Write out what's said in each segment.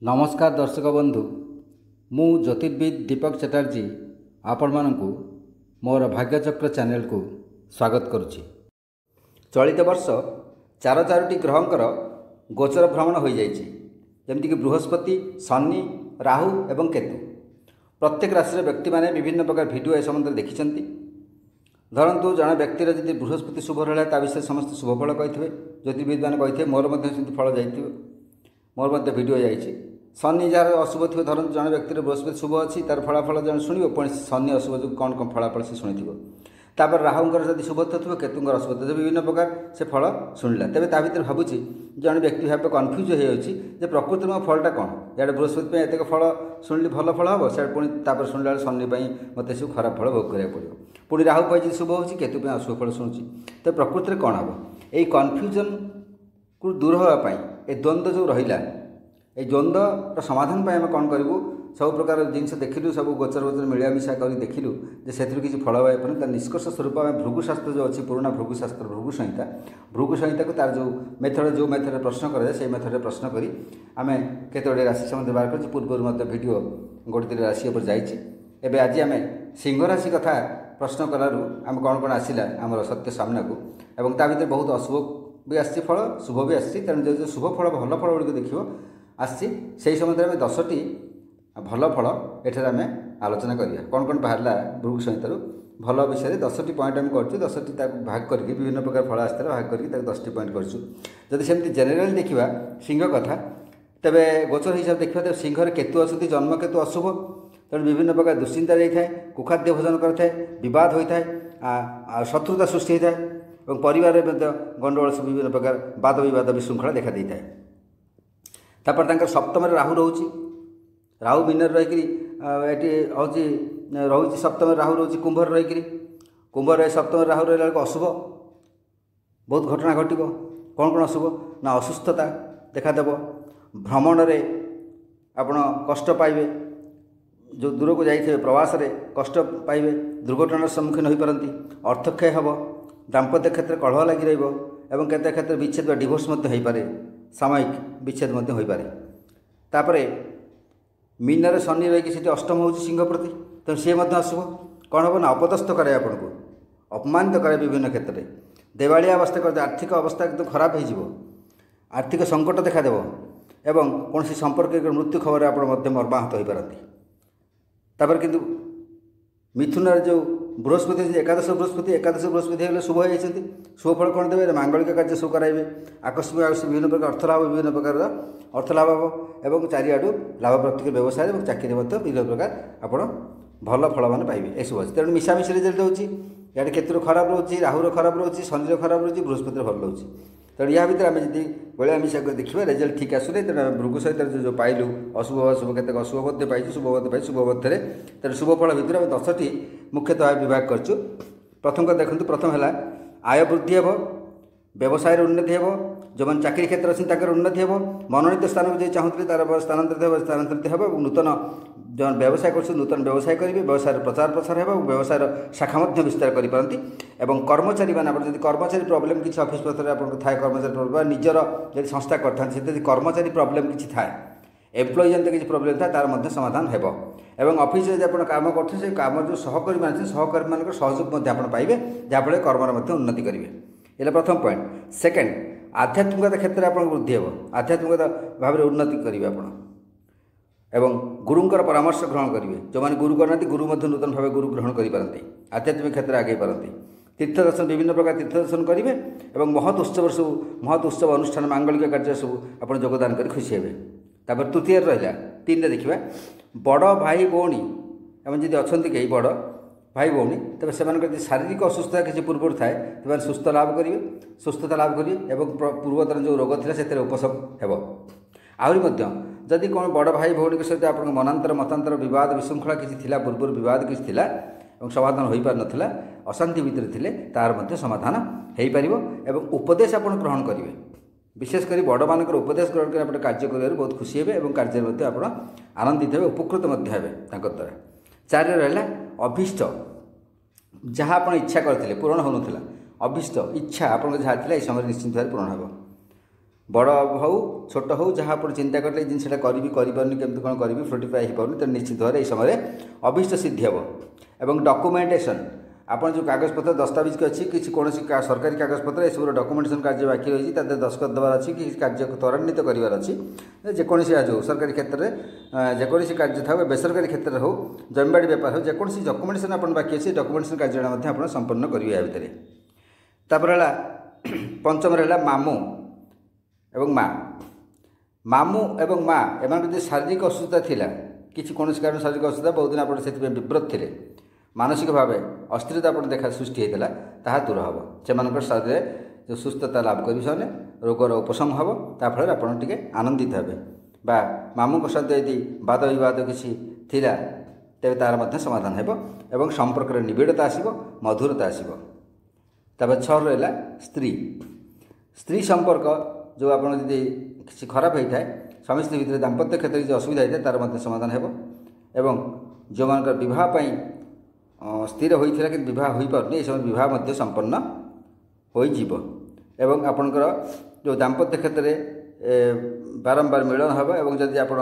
नमस्कार दर्शक बंधु मु ज्योतिर्विद दीपक चटर्जी आपण मानकु मोर भाग्यचक्र चैनल को स्वागत करुछि। चलित वर्ष चारोटी ग्रहंकर गोचर भ्रमण हो जाइछि, जेमति कि बृहस्पति, शनि, राहु एवं केतु। प्रत्येक राशि व्यक्ति माने विभिन्न प्रकार वीडियो ए संबंध देखिछन्ति। धरतु जड़े व्यक्तिर जदि बृहस्पति शुभ रहा ता विषय समस्त शुभ फल कही ज्योतिर्विद मैंने कही मोर फल जाइए मोर वीडियो जाइए। शनि जार अशुभ थी धरतु जड़े व्यक्तिर बृहस्पति शुभ अच्छी तार फलाफल जन शुण पुणी शनि अशुभ जो कौन कौन फलाफल से शुणी तापर राहुंकर जब शुभत्व थी केतुंर अशुभत्व विभिन्न प्रकार से फल शुणिला तेज ता भर भावुँ जड़े व्यक्ति भाव कन्फ्यूज हो प्रकृति में फलटा कौन इे बृहस्पति एतक फल शुणिली भल फल हम से पुणी तापर शुणिला शनि मत सब खराब फल भोग करा पड़ो। पुणी राहु पाई शुभ हो केतु अशुभ फल शुणुची तो प्रकृति कौन हम यही कन्फ्यूजन को दूर होगापी ए द्वंद्व जो रहा ये द्वंद्वर समाधान आम कौन करूँ सब प्रकार जिन देखिलु सब गोचर गोचर मिलामिशा कर देखिलु से किसी फल पाइबनी तार निष्कर्ष स्वरूप आम भृगुशास्त्र जो अच्छी पुराणा भृगुशास्त्र भृगुसंहिता को तार जो मेथड प्रश्न कराए से मेथड प्रश्न करी आम केतोटे राशि संबंध बाहर कर पूर्व भिडियो गोटे राशि पर जाइए। आज आम सिंह राशि कथा प्रश्न कलारू आम कौन कौन आसला आमर सत्य सामना को एवं ता भर बहुत अशुभ भी आसी फल शुभ भी आसी तेणु जो शुभ फल भल फल गुड़िक देख आसी से समय आम 10टी भल फल एठार आम आलोचना करिया कौन कौन बाहर भृगु संहितारू भल विषय 10टी पॉइंट आम कर 10टी भाग करके विभिन्न प्रकार फल आसता भाग करके 10टी पॉइंट करी सेमती जेनेल देखा सिंह कथा तेरे गोचर हिसाब देखा तेज सिंह केतु अच्छी जन्म केतु अशुभ तेणु विभिन्न प्रकार दुश्चिंता जाए कुखाद्य भोजन करता है विवाद होता है शत्रुता सृष्टि होता है और परिवार में गंडगोल विभिन्न प्रकार वाद विवाद विशृंखला देखा देता है। तापर सप्तम राहु रोचे राहु मीनर रही रोचे सप्तम राहु रोचे कुंभर रही कुंभर सप्तम राहु रहा अशुभ बहुत घटना घट कौन कौन अशुभ ना असुस्थता देखादेव भ्रमण में आपण कष्ट पाइबे जो दूर को जाइए प्रवास में कष्ट पाइबे दुर्घटनार सम्मुखीन हो पारती अर्थक्षय हम दाम्पत्य क्षेत्र कलह लगी रही केते क्षेत्र विच्छेद डिवोर्स हो पारे सामयिक विच्छेद हो पारे। तापर मीनर शनि रही अष्टम हो सिंह प्रति तेणु सी अशुभ कौन हम ना अपदस्थ करे आपन को अपमानित करे विभिन्न क्षेत्र में देवालिया अवस्था कर आर्थिक अवस्था एकदम खराब हो आर्थिक संकट देखादेव एवं कौन संपर्क मृत्यु खबर आप मर्माहत हो पारती। तापर किंतु मिथुन जो बृहस्पति एकादश बृहस्पति हेल्ले शुभ हो शुभ फल कौन देवे मांगलिक कार्य सब कराइबे आकस्मिक विभिन्न प्रकार अर्थलाभ विभिन्न प्रकार अर्थलाभ हम एवं चारिआडू लाभ प्राप्ति व्यवसाय और चाकरी विभिन्न प्रकार आप भल फल मान पाइबे ए शुभ अच्छे तेणु मिशामिशी रिजल्ट होची इे केतुर खराब रोचे राहुर खराब रोचे शनि खराब रोचे बृहस्पति भल रोचे तेणु या भर आम जी मिलामिशा देखा रिजल्ट ठीक आसुना तेणु भृगु सहित जो पाइलु अशुभ अशुभ केत अशुभ मध्य पाई शुभ मध्य पाई शुभ मध्य तेणु शुभ फल भितर आम 10टी मुख्यतः विभाग करूँ। प्रथम को देखते प्रथम है आय वृद्धि हे व्यवसाय उन्नति हे जो मैंने चाकरी क्षेत्र अच्छी उन्नति हे मनोनीत स्थान को चाहते तार स्थानांतरित हे नूतन जो व्यवसाय कर नूतन व्यवसाय करेंगे व्यवसाय प्रचार प्रसार है व्यवसाय शाखा विस्तार करें एवं कर्मचारी मैंने आप कर्मचारी प्रोब्लेम किसी ऑफिस पत्र आपको थाए कर्मचारी प्रोब्लेम निजर जब संस्था करते कर्मचारी प्रोब्लेम किसी थाए एम्प्लॉय जन किसी प्रोब्लेम था तार मध्य समाधान हेब एवं ऑफिस में आप काम करते से काम जो सहकर्मी मान सहकर्मी मान सहयोग आप पाइबे जहाँफल कर्मर उन्नति करेंगे ये प्रथम पॉइंट। सेकेंड आध्यात्मिकता क्षेत्र में आप वृद्धि हे आध्यात्मिकता भाव में उन्नति करेंगे आप एवं गुरुंकर परामर्श ग्रहण करेंगे जो मैंने गुरु करना गुरु नूतन भाव गुरु ग्रहण करेंगे आध्यात्मिक क्षेत्र आगे पारती तीर्थ दर्शन विभिन्न प्रकार तीर्थ दर्शन करेंगे और महत उत्सव सब महत उत्सव अनुष्ठान मांगलिक कार्य सब आप योगदान कर खुशी हे। तापर तृतीय रहा 3 देखा बड़ भाई भौणी एवं जब अच्छा कहीं बड़ भाई भौणी तेज से शारीरिक असुस्थता किसी पूर्व थाए तो सुस्थ लाभ करेंगे सुस्थता लाभ करेंगे और पूर्वतर जो रोग था से उपशम हो आहरी जदि कौन बड़ भाई भौणी सहित आप मनांतर मतांतर विवाद विशृंखला किसी पूर्व विवाद किसी थिला और समाधान हो पार नाला अशांति भितर थे तार मध्य समाधान हो पार एवं उपदेश आप ग्रहण करेंगे विशेषकर बड़ मान उपदेश ग्रहण कर आप कार्य कर बहुत खुशी हे और कार्य आप आनंदित हे उपकृत हे द्वारा। 4 रहा अभीष्ट जहाँ आप इच्छा करते पूरण हो ना अभीष्ट इच्छा आप जहाँ थी समय निश्चिंत भाव पूरण हो बड़ हो छोट हो जहाँ आप चिंता करें जिनसा करी करनी केमती कौन करी फ्रुटिफाई हो पानी तो निश्चित भाव में समय अभीष्ट सिद्धि हम एवं डॉक्यूमेंटेशन आपन जो कागजपत्र दस्तावेज की अच्छी किसी कौन सरकारी कागजपत्र ये सब डॉक्यूमेंटेशन कार्य बाकी रही है दस्खत देवार अच्छी कि कार्य को त्वरान्वित करार अच्छी जेकोसी आज हो सरकारी क्षेत्र में जेकोसी कार्य था बेसरकारी क्षेत्र में हो जमीबाड़ी बेपार हो जेकोसी डॉक्यूमेंटेशन आप बाकी अच्छे डॉक्यूमेंटेशन कार्य आप संपन्न करेंगे या भितर तापर पंचम रहा मामू एवं माँ मामू एवं माँ एम शारीरिक असुविधा थिला किसी कौन कारण शारीरिक असुविधा बहुत दिन आप विव्रत थे मानसिक भाव अस्थिरता आप देखा सृष्टि होता ताहा दूर हम से शरीर जो सुस्थता लाभ कर रोगर उपशम हम ताफल आप आनंदित हे बा मामू सहित यदि वाद बद किसी थिला तेज तार समाधान हो संपर्क निबिड़ता आसो मधुरता आसो तापर 6 रहा स्त्री स्त्री संपर्क जो आप किसी खराब होता है स्वामी स्त्री भितर दाम्पत्य क्षेत्र में जो असुविधा होता है तार समाधान हो जो मान बहुत स्थिर होता कि बहुत हो पारे समय बहुत संपन्न होपणकर जो दाम्पत्य क्षेत्र में बारंबार मिलन हम जदि आप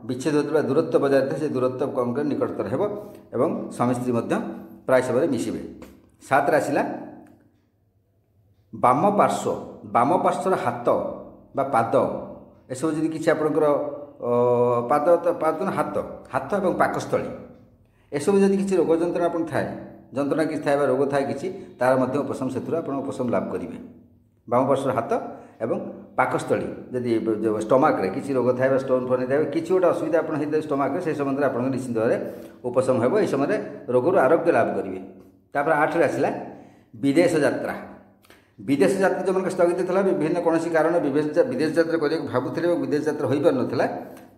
विच्छेद होता दूरत्व बजाय रखते से दूरत्व कम कर निकटतर हो स्वामी स्त्री प्राय समय मिसबे 7 आसला बाम पार्श्वर हाथ बा पाद एसबू जदि किसी आपणकर पाद पाद हाथ हाथ और पाकस्थली एसबू जदि किसी रोग जंत्रणा आप थाए जंत्रणा किसी थाए रोग थाए किसी तार उपशम से उपशम लाभ करेंगे बाम पार्श्वर हाथ एवं पाकस्थली जदि स्टोमाक किसी रोग थाए स्टोन फोन थाए किसी गोटे असुविधा आप स्टोमाक से समय आप निश्चित भाव में उपशम हो समय रोगर आरोग्य लाभ करेंगे तापर 8 आसला विदेश यात्रा विदेश यात्रा जो स्थगित था विभिन्न कौन कारण विदेश यात्रा करने भावुले विदेश यात्रा हो पार ना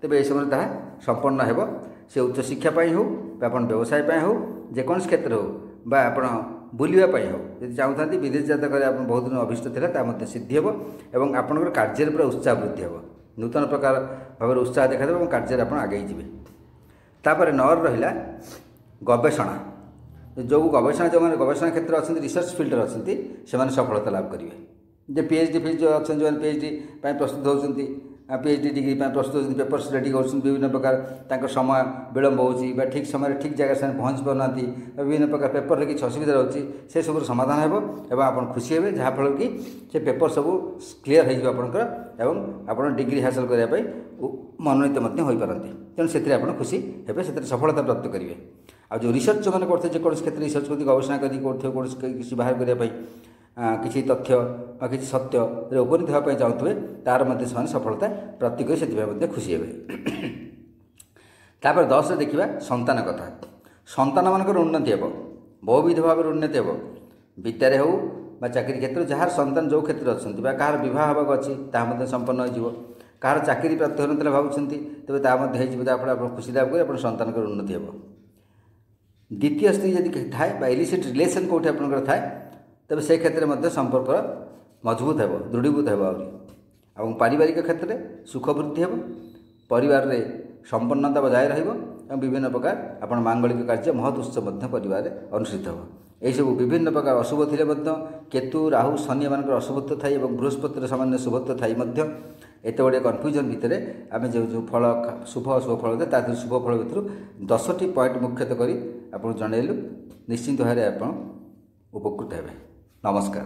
तेज ये समय ताहा संपन्न हो से उच्च शिक्षापी हो व्यवसाय हो जेकोसी क्षेत्र हो बा आप बुलवाई हो यदि चाहते विदेश यात्रा करें बहुत दिन अभिष्ट था सिद्धि हो और आपंकर कार्य पूरा उत्साह वृद्धि हो नूतन प्रकार भाव उत्साह देखा और कार्य आप आगे जी तापर 9 रहा गवेषणा जो गवेषणा जो मैंने गवेषणा क्षेत्र अच्छा रिसर्च फिल्डर अच्छा से सफलता लाभ करेंगे जे पीएचडी फिल्ड जो अच्छा जो पीएचडी प्रस्तुत होती पीएचडी डिग्री प्रस्तुत होती पेपर्स रेडी कर विभिन्न प्रकार समय विलम्ब हो ठीक समय ठीक जगह से पहुँच पाना विभिन्न प्रकार पेपर किसी असुविधा रोचे से सब समाधान हो आप खुशी हे जहाँफल कि से पेपर सब क्लीयर होकर आप डिग्री हासिल करने मनोनीत हो पारती तेणु से खुशी हे से सफलता प्राप्त करेंगे आ जो रिसर्च जो मैंने करते जेकोसी क्षेत्र रिसर्च करती गवेषणा करते किसी बाहर करने किसी तथ्य किसी सत्य उपनीत होगापी चाहूए तार से सफलता प्राप्ति कर से खुशी हे तापर 10 देखा संतान कथा संतान मानकर उन्नति हे बहुविध भाव उन्नति हे विद्यारे हो चाकरी क्षेत्र जहाँ संतान जो क्षेत्र अच्छा कहार बह हाँ अच्छी ताकि संपन्न हो कहार चाकरी प्राप्त हो ना भावुं तेज ताफल आप खुशी लाभ कर संतान उन्नति हे द्वितीय स्त्री यदि थाए इलिसिट रिलेसन कौटे आप थाए तेज से क्षेत्र में संपर्क मजबूत हो दृढ़ीभूत हो पारिवारिक क्षेत्र में सुख वृद्धि हो परिवार रे संपन्नता बजाय विभिन्न प्रकार आप मांगलिक कार्य महत् उत्सव परिवार अनुष्ठित हो यही सब विभिन्न प्रकार अशुभ थे केतु राहु शनि मान अशुभत्व थाई बृहस्पतिर सामान्य शुभत्व थाई एत बड़े कन्फ्यूजन भितर आम जो फल शुभ अशुभ फल होता शुभ फल भितर 10टी पॉइंट मुख्यतः करी आपको जनइलु निश्चिंत भाव में आप उपकृत हे नमस्कार।